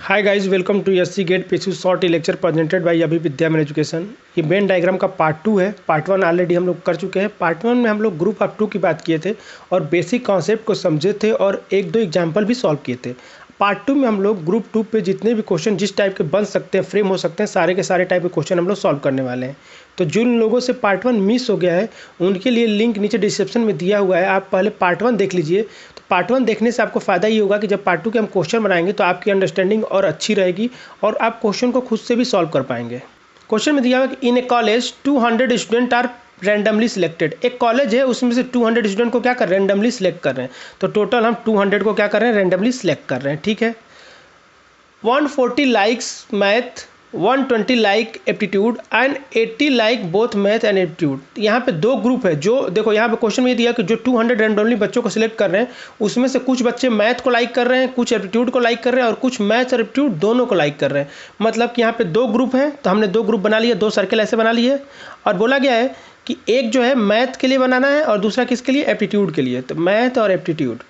Hi guys, welcome to SC GATE PSU short lecture presented by Abhi Vidyaman Education. ये Venn diagram का part 2 है। Part 1 already हम लोग कर चुके हैं। पार्ट 1 में हम लोग ग्रुप ऑफ 2 की बात किए थे और बेसिक कॉन्सेप्ट को समझे थे और एक दो एग्जाम्पल भी सॉल्व किए थे। पार्ट 2 में हम लोग ग्रुप 2 पे जितने भी क्वेश्चन जिस टाइप के बन सकते हैं, फ्रेम हो सकते हैं, सारे के सारे टाइप के क्वेश्चन हम लोग सॉल्व करने वाले हैं। तो जिन लोगों से पार्ट 1 मिस हो गया है उनके लिए लिंक नीचे डिस्क्रिप्शन में दिया हुआ है, आप पहले पार्ट 1 देख लीजिए। तो पार्ट 1 देखने से आपको फ़ायदा ये होगा कि जब पार्ट 2 के हम क्वेश्चन बनाएंगे तो आपकी अंडरस्टैंडिंग और अच्छी रहेगी और आप क्वेश्चन को खुद से भी सॉल्व कर पाएंगे। क्वेश्चन में दिया हुआ कि in a college 200 student are randomly selected. एक कॉलेज है, उसमें से 200 स्टूडेंट को क्या कर रहे हैं, रैंडमली सिलेक्ट कर रहे हैं। तो टोटल हम 200 को क्या कर रहे हैं, रैंडमली सिलेक्ट कर रहे हैं। ठीक है। 140 likes math, 120 like aptitude and 80 like both math and aptitude. यहाँ पे दो ग्रुप है। जो देखो यहाँ पे क्वेश्चन में ये दिया कि जो 200 रैंडमली बच्चों को सिलेक्ट कर रहे हैं उसमें से कुछ बच्चे मैथ को लाइक कर रहे हैं, कुछ एप्टीट्यूड को लाइक कर रहे हैं और कुछ मैथ और एप्टीट्यूड दोनों को लाइक कर रहे हैं। मतलब कि यहाँ पे दो ग्रुप हैं। तो हमने दो ग्रुप बना लिए, दो सर्कल ऐसे बना लिए और बोला गया है कि एक जो है मैथ के लिए बनाना है और दूसरा किसके लिए, एप्टीट्यूड के लिए। तो मैथ और एप्टीट्यूड।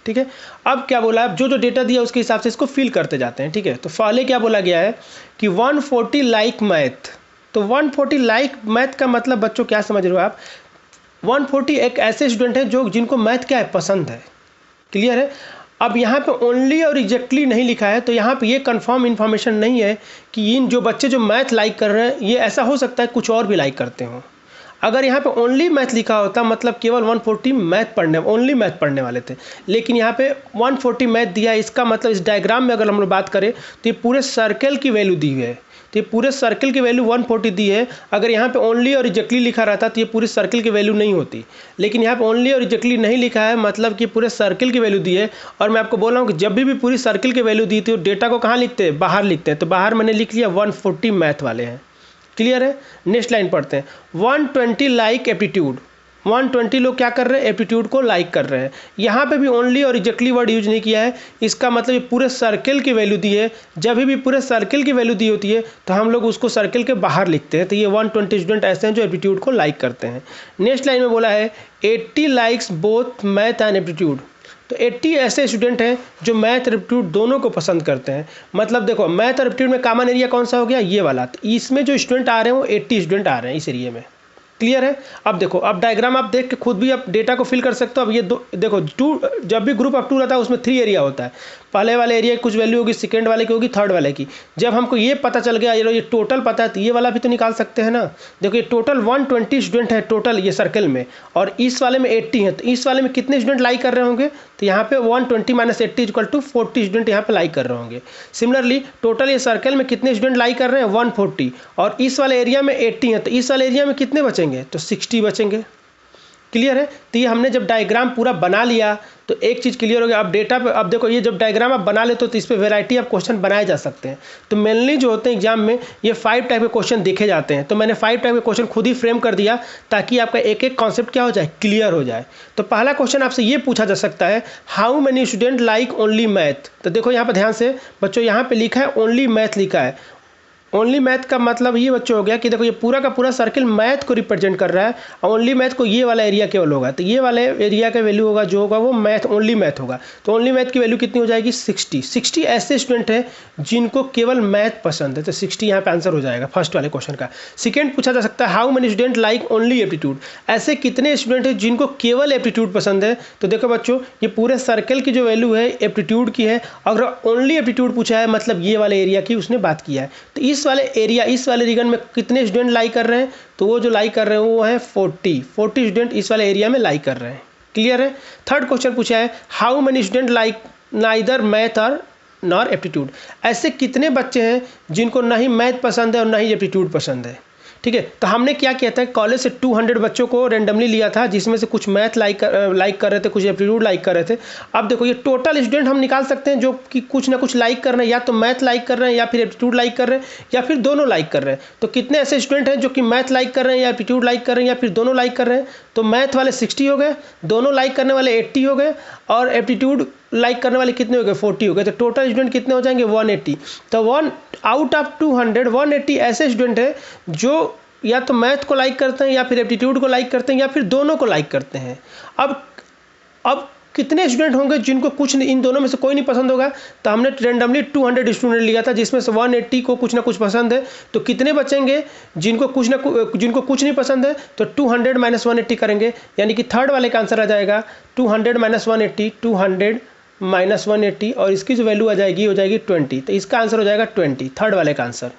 ठीक है। अब क्या बोला, अब जो जो डेटा दिया उसके हिसाब से इसको फिल करते जाते हैं। ठीक है। तो पहले क्या बोला गया है कि 140 लाइक मैथ। तो 140 लाइक मैथ का मतलब बच्चों क्या समझ रहे हो आप, 140 एक ऐसे स्टूडेंट हैं जो जिनको मैथ क्या है, पसंद है। क्लियर है। अब यहाँ पे ओनली और एग्जैक्टली नहीं लिखा है, तो यहाँ पे ये कंफर्म इन्फॉर्मेशन नहीं है कि इन जो बच्चे जो मैथ लाइक कर रहे हैं ये ऐसा हो सकता है कुछ और भी लाइक करते हों। अगर यहाँ पे ओनली मैथ लिखा होता मतलब केवल 140 मैथ पढ़ने, ओनली मैथ पढ़ने वाले थे। लेकिन यहाँ पे 140 मैथ दिया है, इसका मतलब इस डायग्राम में अगर हम लोग बात करें तो ये पूरे सर्कल की वैल्यू दी हुई है। तो ये पूरे सर्कल की वैल्यू 140 दी है। अगर यहाँ पे ओनली और एग्जैक्टली लिखा रहता तो ये पूरे सर्कल की वैल्यू नहीं होती। लेकिन यहाँ पे ओनली और एग्जैक्टली नहीं लिखा है, मतलब कि पूरे सर्कल की वैल्यू दी है। और मैं आपको बोल रहा हूँ कि जब भी पूरी सर्कल की वैल्यू दी थी डेटा को कहाँ लिखते हैं, बाहर लिखते हैं। तो बाहर मैंने लिख लिया 140 मैथ वाले हैं। क्लियर है। नेक्स्ट लाइन पढ़ते हैं। 120 लाइक एप्टीट्यूड। 120 लोग क्या कर रहे हैं, एप्टीट्यूड को लाइक कर रहे हैं। यहाँ पे भी ओनली और एग्जैक्टली वर्ड यूज नहीं किया है। इसका मतलब ये पूरे सर्कल की वैल्यू दी है। जब भी पूरे सर्कल की वैल्यू दी होती है तो हम लोग उसको सर्कल के बाहर लिखते हैं। तो ये 120 स्टूडेंट ऐसे हैं जो एप्टीट्यूड को लाइक करते हैं। नेक्स्ट लाइन में बोला है 80 likes both math and aptitude. तो 80 ऐसे स्टूडेंट हैं जो मैथ और एप्टीट्यूड दोनों को पसंद करते हैं। मतलब देखो मैथ और एप्टीट्यूड में कॉमन एरिया कौन सा हो गया, ये वाला। तो इसमें जो स्टूडेंट आ रहे हैं वो 80 स्टूडेंट आ रहे हैं इस एरिया में। क्लियर है। अब देखो, अब डायग्राम आप देख के खुद भी आप डेटा को फिल कर सकते हो। अब ये दो देखो, जब भी ग्रुप ऑफ 2 रहता है उसमें 3 एरिया होता है। पहले वाले एरिया की कुछ वैल्यू होगी, सेकंड वाले की होगी, थर्ड वाले की। जब हमको ये पता चल गया, ये टोटल पता है, तो ये वाला भी तो निकाल सकते हैं ना। देखो ये टोटल 120 स्टूडेंट है टोटल ये सर्कल में, और इस वाले में 80 है। तो इस वाले में कितने स्टूडेंट लाइक कर रहे होंगे, तो यहाँ पे 120 - 80 = 40 स्टूडेंट यहाँ पे लाइक कर रहे होंगे। सिमिलरली टोटल ये सर्कल में कितने स्टूडेंट लाइक कर रहे हैं, 140, और इस वाले एरिया में 80 है। तो इस वाले एरिया में कितने बचेंगे, तो 60 बचेंगे। क्लियर है। तो ये हमने जब डायग्राम पूरा बना लिया तो एक चीज़ क्लियर हो गया। अब डेटा पे, अब देखो ये जब डायग्राम आप बना लेते हो तो इस पे वैरायटी ऑफ क्वेश्चन बनाए जा सकते हैं। तो मेनली जो होते हैं एग्जाम में ये 5 टाइप के क्वेश्चन देखे जाते हैं। तो मैंने 5 टाइप के क्वेश्चन खुद ही फ्रेम कर दिया ताकि आपका एक एक कॉन्सेप्ट क्या हो जाए, क्लियर हो जाए। तो पहला क्वेश्चन आपसे ये पूछा जा सकता है, how many student like only math. तो देखो यहाँ पर ध्यान से बच्चों, यहाँ पे लिखा है ओनली मैथ लिखा है। ओनली मैथ का मतलब ये बच्चों हो गया कि देखो ये पूरा का पूरा सर्कल मैथ को रिप्रेजेंट कर रहा है। ओनली मैथ को ये वाला एरिया केवल होगा। तो ये वाले एरिया का वैल्यू होगा जो होगा वो मैथ, ओनली मैथ होगा। तो ओनली मैथ की वैल्यू कितनी हो जाएगी, 60। 60 ऐसे स्टूडेंट हैं जिनको केवल मैथ पसंद है। तो 60 यहाँ पे आंसर हो जाएगा फर्स्ट वाले क्वेश्चन का। सेकेंड पूछा जा सकता है, how many student like only aptitude. ऐसे कितने स्टूडेंट हैं जिनको केवल एप्टीट्यूड पसंद है। तो देखो बच्चों, ये पूरे सर्कल की जो वैल्यू है एप्टीट्यूड की है। अगर ओनली एप्टीट्यूड पूछा है मतलब ये वाले एरिया की उसने बात किया है। तो इस वाले एरिया, इस वाले रीजन में कितने स्टूडेंट लाइक कर रहे हैं, तो वो जो लाइक कर रहे हैं वो है 40 स्टूडेंट इस वाले एरिया में लाइक कर रहे हैं। क्लियर है। थर्ड क्वेश्चन पूछा है, how many student like neither math और नॉर एप्टीट्यूड। ऐसे कितने बच्चे हैं जिनको ना ही मैथ पसंद है और ना ही एप्टीट्यूड पसंद है। ठीक है। तो हमने क्या किया था, कॉलेज से 200 बच्चों को रेंडमली लिया था जिसमें से कुछ मैथ लाइक कर रहे थे, कुछ एप्टीट्यूड लाइक कर रहे थे। अब देखो ये टोटल स्टूडेंट हम निकाल सकते हैं जो कि कुछ ना कुछ लाइक कर रहे हैं, या तो मैथ लाइक कर रहे हैं या फिर एप्टीट्यूड लाइक कर रहे हैं या फिर दोनों लाइक कर रहे हैं। तो कितने ऐसे स्टूडेंट हैं जो कि मैथ लाइक कर रहे हैं या एप्टीट्यूड लाइक कर रहे हैं या फिर दोनों लाइक कर रहे हैं। तो मैथ वाले 60 हो गए, दोनों लाइक करने वाले 80 हो गए, और एप्टीट्यूड लाइक करने वाले कितने हो गए, 40 हो गए। तो टोटल स्टूडेंट कितने हो जाएंगे, 180। तो 1 आउट ऑफ 200 180 ऐसे स्टूडेंट हैं जो या तो मैथ को लाइक करते हैं या फिर एप्टीट्यूड को लाइक करते हैं या फिर दोनों को लाइक करते हैं। अब कितने स्टूडेंट होंगे जिनको कुछ इन दोनों में से कोई नहीं पसंद होगा? तो हमने रेंडमली 200 स्टूडेंट लिया था, जिसमें से 180 को कुछ ना कुछ पसंद है। तो कितने बचेंगे जिनको कुछ नहीं पसंद है? तो 200 माइनस 180 करेंगे, यानी कि थर्ड वाले का आंसर आ जाएगा 200 माइनस 180, 200 माइनस 180, और इसकी जो वैल्यू आ जाएगी हो जाएगी 20। तो इसका आंसर हो जाएगा 20, थर्ड वाले का आंसर।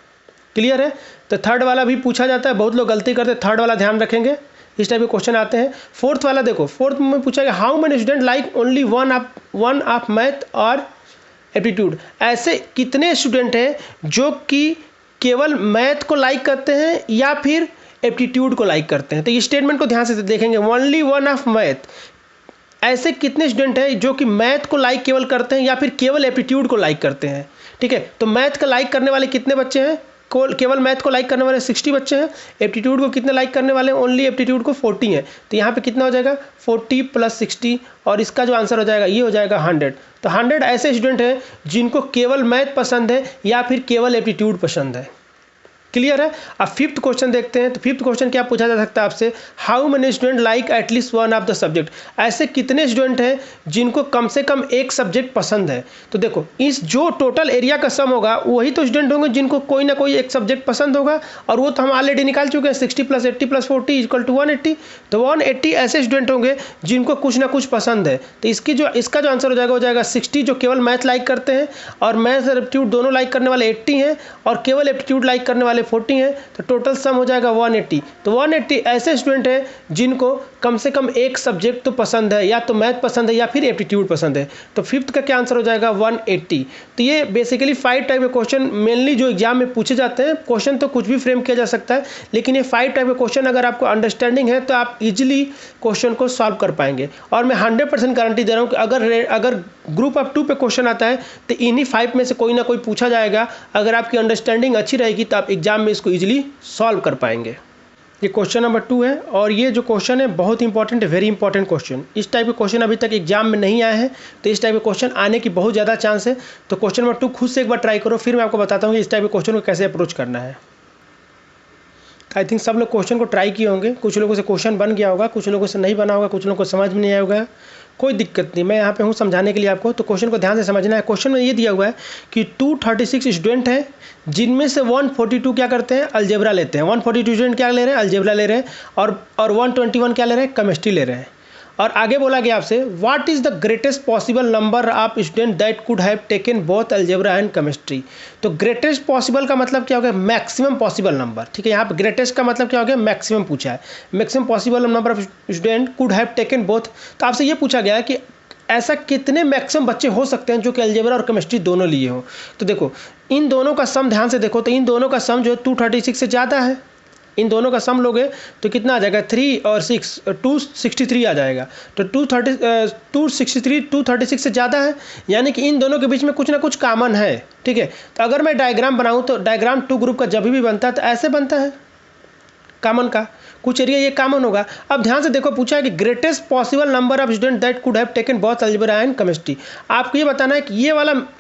क्लियर है? तो थर्ड वाला भी पूछा जाता है, बहुत लोग गलती करते हैं, थर्ड वाला ध्यान रखेंगे, इस टाइप के क्वेश्चन आते हैं। फोर्थ वाला देखो, फोर्थ में पूछा गया how many student like only one of math और एप्टीट्यूड। ऐसे कितने स्टूडेंट हैं जो कि केवल मैथ को लाइक करते हैं या फिर एप्टीट्यूड को लाइक करते हैं? तो ये स्टेटमेंट को ध्यान से देखेंगे, ओनली वन ऑफ मैथ, ऐसे कितने स्टूडेंट हैं जो कि मैथ को लाइक केवल करते हैं या फिर केवल एप्टीट्यूड को लाइक करते हैं? ठीक है, तो मैथ का लाइक करने वाले कितने बच्चे हैं? केवल मैथ को लाइक करने वाले 60 बच्चे हैं। एप्टीट्यूड को कितने लाइक करने वाले हैं? ओनली एप्टीट्यूड को 40 हैं। तो यहाँ पे कितना हो जाएगा? 40 प्लस 60, और इसका जो आंसर हो जाएगा ये हो जाएगा 100। तो 100 ऐसे स्टूडेंट हैं जिनको केवल मैथ पसंद है या फिर केवल एप्टीट्यूड पसंद है। क्लियर है? अब फिफ्थ क्वेश्चन देखते हैं। तो फिफ्थ क्वेश्चन क्या पूछा जा सकता है आपसे? How many student like at least one of the subject. ऐसे कितने स्टूडेंट हैं जिनको कम से कम एक सब्जेक्ट पसंद है? तो देखो, इस जो टोटल एरिया का सम होगा वही तो स्टूडेंट होंगे जिनको कोई ना कोई एक सब्जेक्ट पसंद होगा, और वो तो हम ऑलरेडी निकाल चुके हैं, 60 प्लस 80 प्लस 40 इक्वल टू 180। तो 180 ऐसे स्टूडेंट होंगे जिनको कुछ ना कुछ पसंद है। तो इसका जो आंसर हो जाएगा 60, जो केवल मैथ लाइक करते हैं, और मैथ और एप्टीट्यूड दोनों लाइक करने वाले 80 हैं, और केवल एप्टीट्यूड लाइक करने वाले 40 हैं। तो टोटल सम हो जाएगा 180। तो 180 ऐसे स्टूडेंट हैं जिनको कम से कम एक सब्जेक्ट तो पसंद है, या तो मैथ पसंद है या फिर एप्टीट्यूड पसंद है। तो फिफ्थ का क्या आंसर हो जाएगा? 180। तो ये बेसिकली 5 टाइप के क्वेश्चन मेनली जो एग्जाम में पूछे जाते हैं। क्वेश्चन तो कुछ भी फ्रेम किया जा सकता है, लेकिन ये 5 टाइप के क्वेश्चन अगर आपको अंडरस्टैंडिंग है तो आप इजीली क्वेश्चन को सॉल्व कर पाएंगे। और मैं 100% गारंटी दे रहा हूँ कि अगर ग्रुप ऑफ 2 पे क्वेश्चन आता है तो इन्हीं 5 में से कोई ना कोई पूछा जाएगा। अगर आपकी अंडरस्टैंडिंग अच्छी रहेगी तो आप एग्जाम में इसको इजीली सॉल्व कर पाएंगे। ये क्वेश्चन नंबर 2 है, और ये जो क्वेश्चन है बहुत इंपॉर्टेंट है, वेरी इंपॉर्टेंट क्वेश्चन। इस टाइप के क्वेश्चन अभी तक एग्जाम में नहीं आए हैं, तो इस टाइप के क्वेश्चन आने की बहुत ज़्यादा चांस है। तो क्वेश्चन नंबर 2 खुद से एक बार ट्राई करो, फिर मैं आपको बताता हूँ कि इस टाइप के क्वेश्चन को कैसे अप्रोच करना है। आई थिंक सब लोग क्वेश्चन को ट्राई किए होंगे, कुछ लोगों से क्वेश्चन बन गया होगा, कुछ लोगों से नहीं बना होगा, कुछ लोगों को समझ में नहीं आया होगा। कोई दिक्कत नहीं, मैं यहाँ पे हूँ समझाने के लिए आपको। तो क्वेश्चन को ध्यान से समझना है। क्वेश्चन में ये दिया हुआ है कि 236 स्टूडेंट हैं, जिनमें से 142 क्या करते हैं? अलजेब्रा लेते हैं। 142 स्टूडेंट क्या ले रहे हैं? अलजेब्रा ले रहे हैं। और 121 क्या ले रहे हैं? केमिस्ट्री ले रहे हैं। और आगे बोला गया आपसे what is the greatest possible number of student that could have taken both algebra and chemistry. तो ग्रेटेस्ट पॉसिबल का मतलब क्या हो गया? Maximum possible number. ठीक है, यहाँ पे ग्रेटेस्ट का मतलब क्या हो गया? मैक्सिमम पूछा है। Maximum possible number of student could have taken both. तो आपसे ये पूछा गया है कि ऐसा कितने मैक्सिमम बच्चे हो सकते हैं जो कि अलजेब्रा और केमिस्ट्री दोनों लिए हो। तो देखो, इन दोनों का सम ध्यान से देखो, तो इन दोनों का सम जो है 236 से ज़्यादा है। इन दोनों का सम लोगे तो कितना आ जाएगा? 3 और 6 263 आ जाएगा। तो 263 236 से ज़्यादा है, यानी कि इन दोनों के बीच में कुछ ना कुछ कॉमन है। ठीक है, तो अगर मैं डायग्राम बनाऊं तो डायग्राम 2 ग्रुप का जब भी बनता है तो ऐसे बनता है, कॉमन का कुछ एरिया ये कॉमन होगा। अब ध्यान से देखो, पूछा है कि greatest possible number of student that could have taken both algebra and chemistry. आपको ये बताना है कि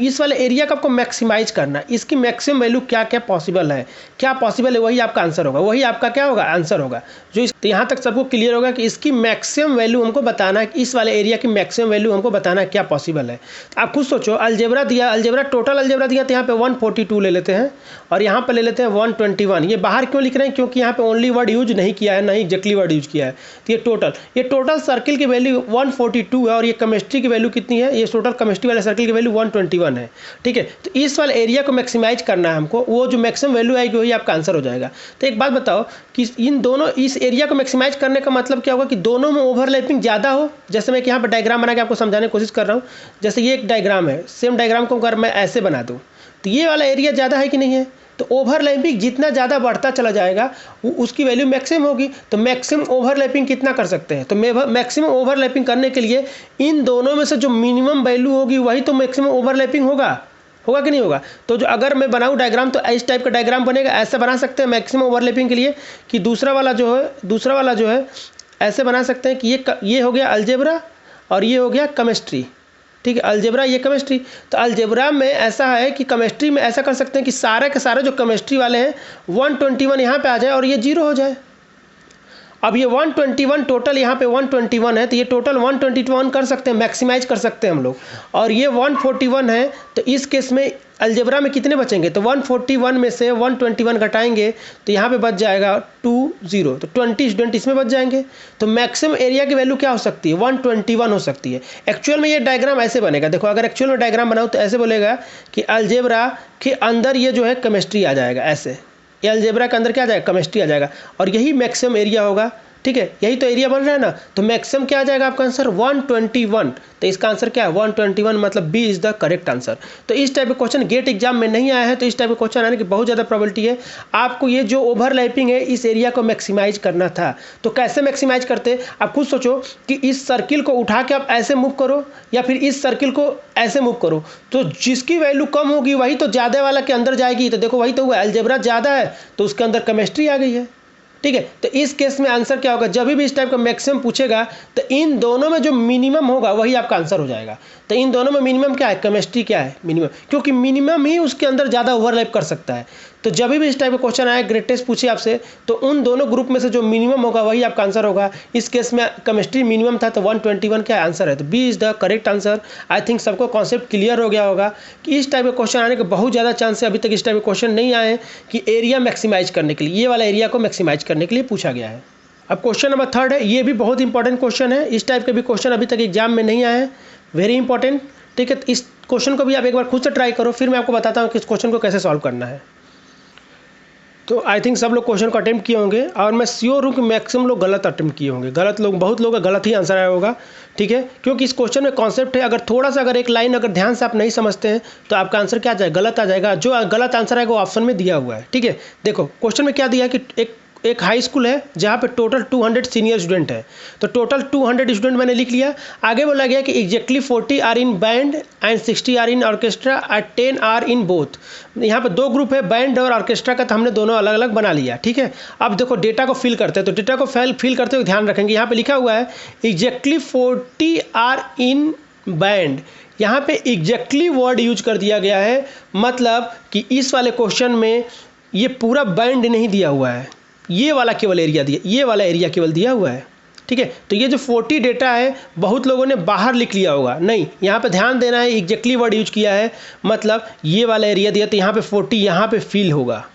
इस वाले एरिया का आपको मैक्सिमाइज करना है। इसकी मैक्सिमम वैल्यू क्या क्या पॉसिबल है, क्या पॉसिबल है, वही आपका आंसर होगा, वही आपका क्या होगा? आंसर होगा। तो यहाँ तक सबको क्लियर होगा कि इसकी मैक्सिमम वैल्यू हमको बताना है कि इस वाले एरिया की मैक्सिमम वैल्यू हमको बताना है क्या पॉसिबल है। आप खुद सोचो, अलजेब्रा दिया, टोटल अलजेब्रा दिया, तो यहाँ पे 142 ले लेते हैं, और यहाँ पर ले लेते हैं 121। ये बाहर क्यों लिख रहे हैं? क्योंकि यहाँ पे ओनली वर्ड यूज नहीं किया है, नहीं एग्जैक्टली वर्ड यूज किया है। तो ये टोटल सर्किल की वैल्यू 142 है, और ये केमिस्ट्री की वैल्यू कितनी है? ये टोटल केमिस्ट्री वाले सर्किल की वैल्यू 121 है। ठीक है, तो इस वाले एरिया को मैक्सिमाइज करना है हमको, वो जो मैक्सिमम वैल्यू आएगी वही आपका आंसर हो जाएगा। तो एक बात बताओ कि इस एरिया को मैक्सिमाइज करने का मतलब क्या होगा? कि दोनों में ओवरलैपिंग ज़्यादा हो। जैसे मैं यहाँ पर डायग्राम बना के आपको समझाने की कोशिश कर रहा हूँ। जैसे ये एक डायग्राम है, सेम डायग्राम को अगर मैं ऐसे बना दूँ तो ये वाला एरिया ज़्यादा है कि नहीं है? तो ओवरलैपिंग जितना ज़्यादा बढ़ता चला जाएगा उसकी वैल्यू मैक्सिमम होगी। तो मैक्सिमम ओवरलैपिंग कितना कर सकते हैं? तो मैक्सिमम ओवरलैपिंग करने के लिए इन दोनों में से जो मिनिमम वैल्यू होगी वही तो मैक्सिमम ओवरलैपिंग होगा कि नहीं होगा? तो जो अगर मैं बनाऊँ डायग्राम तो इस टाइप का डायग्राम बनेगा। ऐसे बना सकते हैं मैक्सिमम ओवरलैपिंग के लिए कि दूसरा वाला जो है ऐसे बना सकते हैं कि ये हो गया अलजेब्रा और ये हो गया केमिस्ट्री। ठीक है, अलजेब्रा ये केमिस्ट्री। तो अलजेब्रा में ऐसा है कि केमिस्ट्री में ऐसा कर सकते हैं कि सारे के सारे जो केमिस्ट्री वाले हैं 121 यहाँ पे आ जाए और ये 0 हो जाए। अब ये 121 टोटल यहाँ पे 121 है, तो ये टोटल 121 कर सकते हैं, मैक्सिमाइज कर सकते हैं हम लोग। और ये 141 है, तो इस केस में अलजेब्रा में कितने बचेंगे, तो 141 में से 121 घटाएंगे तो यहाँ पे बच जाएगा 20, तो 20 स्टूडेंट इसमें बच जाएंगे। तो मैक्सिमम एरिया की वैल्यू क्या हो सकती है, 121 हो सकती है। एक्चुअल में ये डायग्राम ऐसे बनेगा, देखो अगर एक्चुअल में डायग्राम बनाओ तो ऐसे बोलेगा कि अलजेब्रा के अंदर ये जो है केमिस्ट्री आ जाएगा, ऐसे ये अलजेब्रा के अंदर क्या आ जाएगा, केमिस्ट्री आ जाएगा, और यही मैक्सिमम एरिया होगा। ठीक है, यही तो एरिया बन रहा है ना, तो मैक्सिमम क्या आ जाएगा आपका आंसर 121। तो इसका आंसर क्या है 121, मतलब B is the correct answer. तो इस टाइप के क्वेश्चन गेट एग्जाम में नहीं आया है, तो इस टाइप के क्वेश्चन आने की बहुत ज़्यादा प्रोबेबिलिटी है। आपको ये जो ओवरलैपिंग है इस एरिया को मैक्सिमाइज करना था। तो कैसे मैक्सिमाइज करते, आप खुद सोचो कि इस सर्किल को उठा के आप ऐसे मूव करो या फिर इस सर्किल को ऐसे मूव करो, तो जिसकी वैल्यू कम होगी वही तो ज़्यादा वाला के अंदर जाएगी। तो देखो वही तो हुआ, अलजेब्रा ज़्यादा है तो उसके अंदर केमिस्ट्री आ गई है। ठीक है, तो इस केस में आंसर क्या होगा, जब भी इस टाइप का मैक्सिमम पूछेगा तो इन दोनों में जो मिनिमम होगा वही आपका आंसर हो जाएगा। तो इन दोनों में मिनिमम क्या है, केमिस्ट्री क्या है, मिनिमम, क्योंकि मिनिमम ही उसके अंदर ज़्यादा ओवरलैप कर सकता है। तो जब भी इस टाइप का क्वेश्चन आए, ग्रेड टेस्ट पूछे आपसे, तो उन दोनों ग्रुप में से जो मिनिमम होगा वही आपका आंसर होगा। इस केस में केमिस्ट्री मिनिमम था तो 121 क्या आंसर है, तो B is the correct answer. I think सबको कॉन्सेप्ट क्लियर हो गया होगा कि इस टाइप के क्वेश्चन आने के बहुत ज़्यादा चांस है। अभी तक इस टाइप के क्वेश्चन नहीं आए हैं कि एरिया मैक्सिमाइज करने के लिए, ये वाला एरिया को मैक्सिमाइज करने के लिए पूछा गया है। अब क्वेश्चन नंबर 3 है, ये भी बहुत इंपॉर्टेंट क्वेश्चन है। इस टाइप के भी क्वेश्चन अभी तक एग्जाम में नहीं आए हैं, वेरी इंपॉर्टेंट। ठीक है, तो इस क्वेश्चन को भी आप एक बार खुद से ट्राई करो, फिर मैं आपको बताता हूँ कि इस क्वेश्चन को कैसे सॉल्व करना है। तो आई थिंक सब लोग क्वेश्चन को अटेम्प्ट किए होंगे, और मैं श्योर हूँ कि मैक्सिमम लोग गलत अटेम्प्ट किए होंगे। गलत लोग, बहुत लोग का गलत ही आंसर आया होगा। ठीक है, क्योंकि इस क्वेश्चन में कॉन्सेप्ट है, अगर थोड़ा सा अगर एक लाइन अगर ध्यान से आप नहीं समझते हैं तो आपका आंसर क्या आ जाएगा, गलत आ जाएगा। जो गलत आंसर आएगा वो ऑप्शन में दिया हुआ है। ठीक है, देखो क्वेश्चन में क्या दिया है कि एक हाई स्कूल है जहाँ पे टोटल 200 सीनियर स्टूडेंट है। तो टोटल 200 स्टूडेंट मैंने लिख लिया। आगे बोला गया कि exactly 40 are in band and 60 are in orchestra and 10 are in both. यहाँ पे दो ग्रुप है, बैंड और ऑर्केस्ट्रा का, तो हमने दोनों अलग अलग बना लिया। ठीक है, अब देखो डेटा को फिल करते हैं, तो डेटा को फिल करते हुए ध्यान रखेंगे, यहाँ पे लिखा हुआ है एग्जैक्टली 40 आर इन बैंड। यहाँ पे एग्जैक्टली वर्ड यूज कर दिया गया है, मतलब कि इस वाले क्वेश्चन में ये पूरा बैंड नहीं दिया हुआ है, ये वाला केवल एरिया दिया, ये वाला एरिया केवल दिया हुआ है। ठीक है, तो ये जो 40 डेटा है बहुत लोगों ने बाहर लिख लिया होगा, नहीं, यहाँ पे ध्यान देना है, एग्जैक्टली वर्ड यूज किया है, मतलब ये वाला एरिया दिया तो यहाँ पे 40 यहाँ पे फिल होगा।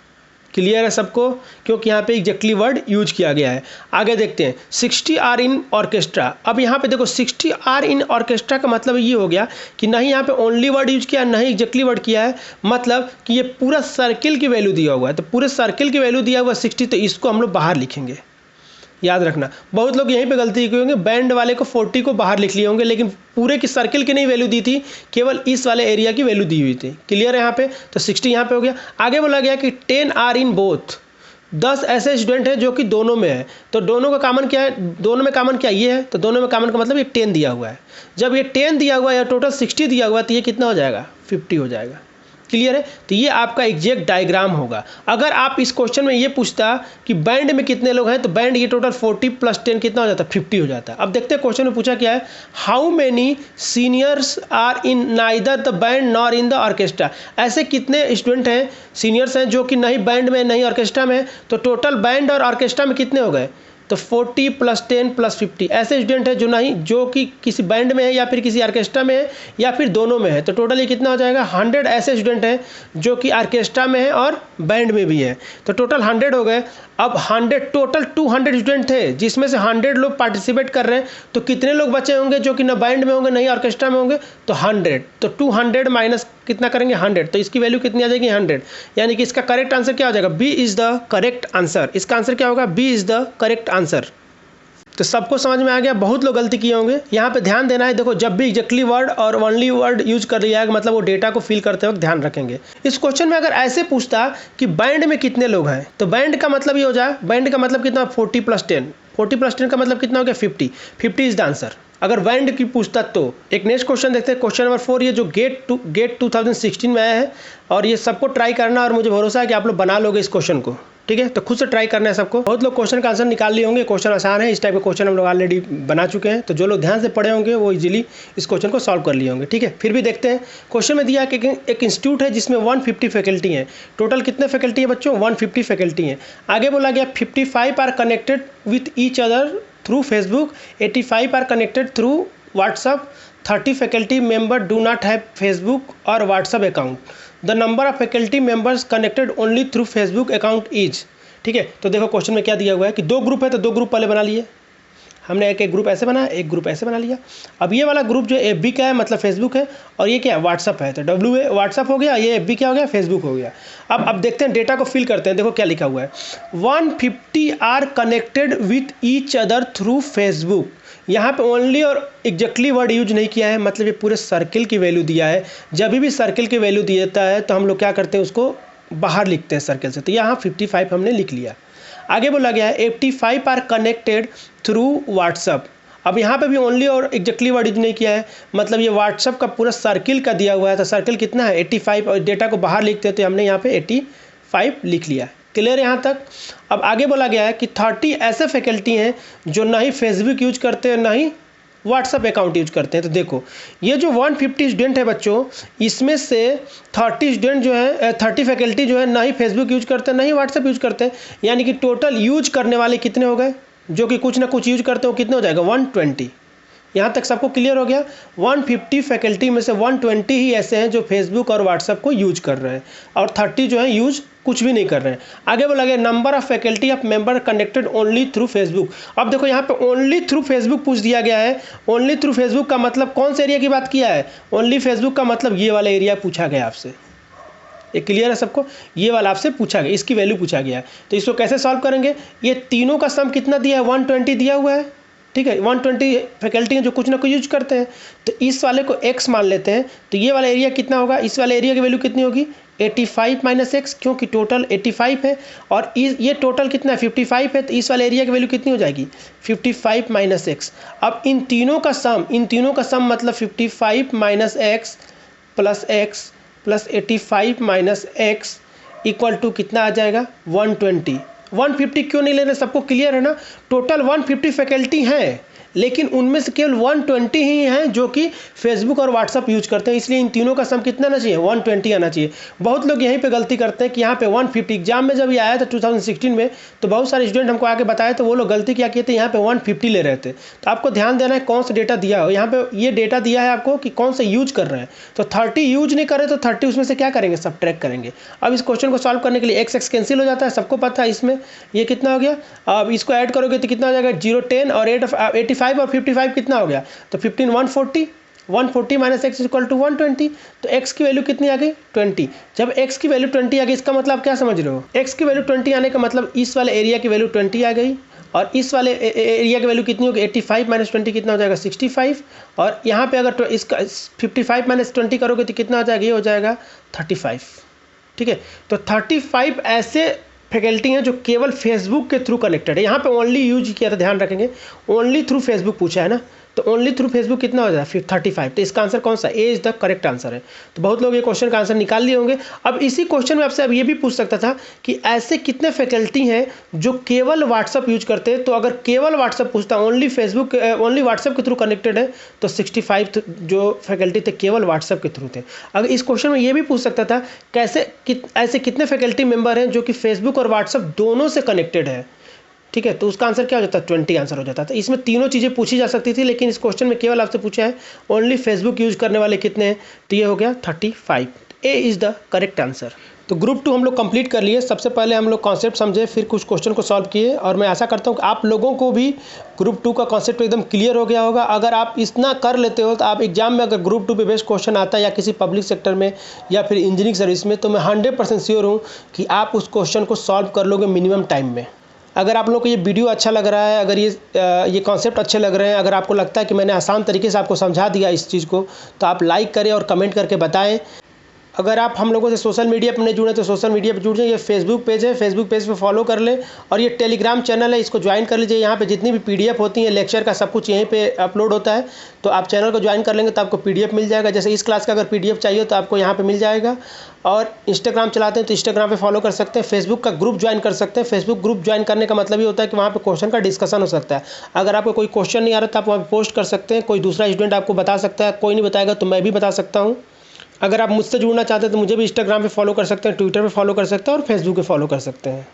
क्लियर है सबको, क्योंकि यहाँ पे एग्जैक्टली वर्ड यूज किया गया है। आगे देखते हैं 60 आर इन ऑर्केस्ट्रा। अब यहाँ पे देखो 60 आर इन ऑर्केस्ट्रा का मतलब ये हो गया कि नहीं यहाँ पे ओनली वर्ड यूज किया, नहीं एग्जैक्टली वर्ड किया है, मतलब कि ये पूरा सर्किल की वैल्यू दिया हुआ है। तो पूरे सर्किल की वैल्यू दिया हुआ 60, तो इसको हम लोग बाहर लिखेंगे। याद रखना, बहुत लोग यहीं पे गलती किए होंगे, बैंड वाले को 40 को बाहर लिख लिए होंगे, लेकिन पूरे की सर्किल की नहीं वैल्यू दी थी, केवल इस वाले एरिया की वैल्यू दी हुई थी। क्लियर है यहाँ पे, तो 60 यहाँ पे हो गया। आगे बोला गया कि 10 आर इन बोथ, 10 ऐसे स्टूडेंट हैं जो कि दोनों में है। तो दोनों का कॉमन क्या है, दोनों में कॉमन क्या ये है, तो दोनों में कॉमन का मतलब ये 10 दिया हुआ है। जब ये 10 दिया हुआ है या टोटल 60 दिया हुआ है तो ये कितना हो जाएगा, 50 हो जाएगा। क्लियर है, तो ये आपका एग्जैक्ट डायग्राम होगा। अगर आप इस क्वेश्चन में ये पूछता कि बैंड में कितने लोग हैं, तो बैंड ये टोटल 40 + 10 कितना हो जाता है, 50 हो जाता है। अब देखते हैं क्वेश्चन में पूछा क्या है, how many seniors are in neither the band nor in the orchestra. ऐसे कितने स्टूडेंट हैं, सीनियर्स हैं जो कि नहीं बैंड में नहीं ऑर्केस्ट्रा में। तो टोटल बैंड और ऑर्केस्ट्रा में कितने हो गए, तो 40 + 10 + 50 ऐसे स्टूडेंट हैं जो नहीं, जो कि किसी बैंड में है या फिर किसी ऑर्केस्ट्रा में है या फिर दोनों में है। तो टोटल ये कितना हो जाएगा, 100 ऐसे स्टूडेंट हैं जो कि ऑर्केस्ट्रा में है और बैंड में भी है। तो टोटल 100 हो गए। अब 100 टोटल 200 स्टूडेंट थे, जिसमें से 100 लोग पार्टिसिपेट कर रहे हैं, तो कितने लोग बचे होंगे जो कि ना बैंड में होंगे नहीं ऑर्केस्ट्रा में होंगे, तो 100। तो 200 माइनस कितना करेंगे, 100, तो इसकी वैल्यू कितनी आ जाएगी, 100। यानी कि इसका करेक्ट आंसर क्या हो जाएगा, B is the correct answer. इसका आंसर क्या होगा, B is the correct answer. तो सबको समझ में आ गया, बहुत लोग गलती किए होंगे। यहाँ पे ध्यान देना है, देखो जब भी एग्जैक्टली वर्ड और ओनली वर्ड यूज कर लिया है, मतलब वो डेटा को फिल करते वक्त ध्यान रखेंगे। इस क्वेश्चन में अगर ऐसे पूछता कि बैंड में कितने लोग हैं, तो बैंड का मतलब ये हो जाए, बैंड का मतलब कितना, 40 + 10, 40 + 10 का मतलब कितना हो गया, 50, 50 इज द आंसर अगर बैंड की पूछता तो। एक नेक्स्ट क्वेश्चन देखते हैं, क्वेश्चन नंबर 4, ये जो गेट 2016 में आया है, और ये सबको ट्राई करना, और मुझे भरोसा है कि आप लोग बना लोगे इस क्वेश्चन को। ठीक है, तो खुद से ट्राई करना है सबको। बहुत लोग क्वेश्चन का आंसर निकाल लिए होंगे, क्वेश्चन आसान है, इस टाइप के क्वेश्चन हम लोग ऑलरेडी बना चुके हैं, तो जो लोग ध्यान से पढ़े होंगे वो इजीली इस क्वेश्चन को सॉल्व कर लिए होंगे। ठीक है, फिर भी देखते हैं। क्वेश्चन में दिया कि एक इंस्टीट्यूट है जिसमें 150 फैकल्टी हैं। टोटल कितने फैकल्टी है बच्चों? 150 फैकल्टी हैं। आगे बोला गया 55 are connected with each other through Facebook, 85 are connected through WhatsApp, 30 faculty member do not have Facebook और WhatsApp account. The number of faculty members connected only through Facebook account is. ठीक है, तो देखो question में क्या दिया हुआ है कि 2 ग्रुप है, तो 2 ग्रुप पहले बना लिए हमने। एक ग्रुप ऐसे बना, एक ग्रुप ऐसे बना लिया। अब ये वाला ग्रुप जो FB का है मतलब फेसबुक है, और ये क्या है? व्हाट्सअप है, तो WA व्हाट्सअप हो गया, ये FB क्या हो गया? फेसबुक हो गया। अब देखते हैं, डेटा को फिल करते हैं। देखो क्या लिखा हुआ है, 150 are connected with each other through Facebook. यहाँ पे ओनली और एग्जैक्टली वर्ड यूज नहीं किया है, मतलब ये पूरे सर्किल की वैल्यू दिया है। जब भी सर्किल की वैल्यू देता है तो हम लोग क्या करते हैं, उसको बाहर लिखते हैं सर्किल से। तो यहाँ 55 हमने लिख लिया। आगे बोला गया है 85 आर कनेक्टेड थ्रू व्हाट्सअप। अब यहाँ पे भी ओनली और एग्जैक्टली वर्ड यूज नहीं किया है, मतलब ये व्हाट्सअप का पूरा सर्किल का दिया हुआ है। तो सर्किल कितना है? 85, और डेटा को बाहर लिखते हैं तो हमने यहाँ पे 85 लिख लिया। क्लियर यहाँ तक? अब आगे बोला गया है कि 30 ऐसे फैकल्टी हैं जो ना ही फेसबुक यूज करते हैं ना ही व्हाट्सअप अकाउंट यूज करते हैं। तो देखो ये जो 150 स्टूडेंट है बच्चों, इसमें से 30 स्टूडेंट जो है 30 फैकल्टी जो है ना ही फेसबुक यूज करते हैं ना ही व्हाट्सअप यूज करते हैं। यानी कि टोटल यूज करने वाले कितने हो गए? जो कि कुछ ना कुछ यूज करते हो, कितने हो जाएगा? 120। यहाँ तक सबको क्लियर हो गया? 150 फैकल्टी में से 120 ही ऐसे हैं जो फेसबुक और व्हाट्सअप को यूज कर रहे हैं, और 30 जो है यूज कुछ भी नहीं कर रहे हैं। आगे बोला गया number of faculty of member connected only through Facebook. अब देखो यहाँ पे ओनली थ्रू फेसबुक पूछ दिया गया है। ओनली थ्रू फेसबुक का मतलब कौन से एरिया की बात किया है? ओनली फेसबुक का मतलब ये वाला एरिया पूछा गया आपसे। ये क्लियर है सबको? ये वाला आपसे पूछा गया, इसकी वैल्यू पूछा गया है। तो इसको कैसे सॉल्व करेंगे? ये तीनों का सम कितना दिया है? 120 दिया हुआ है। ठीक है, 120 फैकल्टी हैं जो कुछ ना कुछ यूज करते हैं, तो इस वाले को x मान लेते हैं। तो ये वाला एरिया कितना होगा? इस वाले एरिया की वैल्यू कितनी होगी? 85 माइनस x, क्योंकि टोटल 85 है और ये टोटल कितना है? 55 है। तो इस वाले एरिया की वैल्यू कितनी हो जाएगी? 55 माइनस x। अब इन तीनों का सम मतलब 55 minus x plus 85 minus x equal to कितना आ जाएगा? 120। 150 क्यों नहीं ले रहे? सबको क्लियर है ना? टोटल 150 फैकल्टी हैं, लेकिन उनमें से केवल 120 ही हैं जो कि फेसबुक और व्हाट्सअप यूज करते हैं, इसलिए इन तीनों का सम कितना आना चाहिए? 120 आना चाहिए। बहुत लोग यहीं पे गलती करते हैं कि यहाँ पे 150 एग्जाम में जब ये आया था 2016 में, तो बहुत सारे स्टूडेंट हमको आके बताए, तो वो लोग गलती क्या किए थे, यहाँ पे 150 ले रहे थे। तो आपको ध्यान देना है कौन सा डेटा दिया हो। यहाँ पे ये डेटा दिया है आपको कि कौन सा यूज कर रहे हैं। तो 30 यूज नहीं कर रहे तो 30 उसमें से क्या करेंगे? सबट्रैक्ट करेंगे। अब इस क्वेश्चन को सॉल्व करने के लिए एक्स कैंसिल हो जाता है, सबको पता है। इसमें ये कितना हो गया? अब इसको ऐड करोगे तो कितना हो जाएगा? 0 10 और 85 और 55 कितना हो गया? तो 15 140 माइनस एक्स इक्वल टू 120। तो x की वैल्यू कितनी आ गई? 20। जब x की वैल्यू 20 आ गई, इसका मतलब क्या समझ रहे हो? x की वैल्यू 20 आने का मतलब इस वाले एरिया की वैल्यू 20 आ गई, और इस वाले एरिया की वैल्यू कितनी होगी? 85 माइनस 20 कितना हो जाएगा? 65। और यहाँ पे अगर इसका 55 माइनस 20 करोगे तो कितना हो जाएगा? ये हो जाएगा 35। ठीक है, तो 35 ऐसे फैकल्टी हैं जो केवल फेसबुक के थ्रू कनेक्टेड है। यहाँ पे ओनली यूज किया था, ध्यान रखेंगे, ओनली थ्रू फेसबुक पूछा है ना, तो ओनली थ्रू फेसबुक कितना हो जाए? 35। तो इसका आंसर कौन सा? ए इज द करेक्ट आंसर है। तो बहुत लोग ये क्वेश्चन का आंसर निकाल लिए होंगे। अब इसी क्वेश्चन में आपसे अब ये भी पूछ सकता था कि ऐसे कितने फैकल्टी हैं जो केवल व्हाट्सअप यूज करते हैं। तो अगर केवल व्हाट्सअप पूछता, ओनली फेसबुक ओनली व्हाट्सअप के थ्रू कनेक्टेड है, तो 65 जो फैकल्टी थे केवल व्हाट्सअप के थ्रू थे। अगर इस क्वेश्चन में ये भी पूछ सकता था ऐसे कितने फैकल्टी मेंबर हैं जो कि फेसबुक और व्हाट्सअप दोनों से कनेक्टेड है। ठीक है, तो उसका आंसर क्या हो जाता है? 20 आंसर हो जाता था। इसमें तीनों चीज़ें पूछी जा सकती थी, लेकिन इस क्वेश्चन में केवल आपसे पूछा है ओनली फेसबुक यूज करने वाले कितने हैं, तो ये हो गया 35। A is the correct answer. तो ग्रुप 2 हम लोग कंप्लीट कर लिए। सबसे पहले हम लोग कॉन्सेप्ट समझे, फिर कुछ क्वेश्चन को सॉल्व किए, और मैं आशा करता हूँ कि आप लोगों को भी ग्रुप 2 का कॉन्सेप्ट एकदम क्लियर हो गया होगा। अगर आप इतना कर लेते हो तो आप एग्जाम में अगर ग्रुप 2 पे बेस्ट क्वेश्चन आता है या किसी पब्लिक सेक्टर में या फिर इंजीनियरिंग सर्विस में, तो मैं 100% श्योर हूँ कि आप उस क्वेश्चन को सॉल्व कर लोगे मिनिमम टाइम में। अगर आप लोग को ये वीडियो अच्छा लग रहा है, अगर ये कॉन्सेप्ट अच्छे लग रहे हैं, अगर आपको लगता है कि मैंने आसान तरीके से आपको समझा दिया इस चीज़ को, तो आप लाइक करें और कमेंट करके बताएं। अगर आप हम लोगों से सोशल मीडिया पर नहीं जुड़े तो सोशल मीडिया पर जुड़ जाइए। ये फेसबुक पेज है, फेसबुक पेज पे फॉलो कर लें, और ये टेलीग्राम चैनल है, इसको ज्वाइन कर लीजिए। यहाँ पे जितनी भी पीडीएफ होती है लेक्चर का, सब कुछ यहीं पे अपलोड होता है। तो आप चैनल को ज्वाइन कर लेंगे तो आपको पीडीएफ मिल जाएगा। जैसे इस क्लास का अगर पीडीएफ चाहिए तो आपको यहाँ पे मिल जाएगा। और इंस्टाग्राम चलाते हैं तो इंस्टाग्राम पे फॉलो कर सकते हैं। फेसबुक का ग्रुप ज्वाइन कर सकते हैं। फेसबुक ग्रुप ज्वाइन करने का मतलब ये होता है कि वहाँ पे क्वेश्चन का डिस्कशन हो सकता है। अगर आपको कोई क्वेश्चन नहीं आ रहा तो आप वहाँ पोस्ट कर सकते हैं, कोई दूसरा स्टूडेंट आपको बता सकता है, कोई नहीं बताएगा तो मैं भी बता सकता हूँ। अगर आप मुझसे जुड़ना चाहते हैं तो मुझे भी इंस्टाग्राम पे फॉलो कर सकते हैं, ट्विटर पे फॉलो कर सकते हैं और फेसबुक पे फॉलो कर सकते हैं।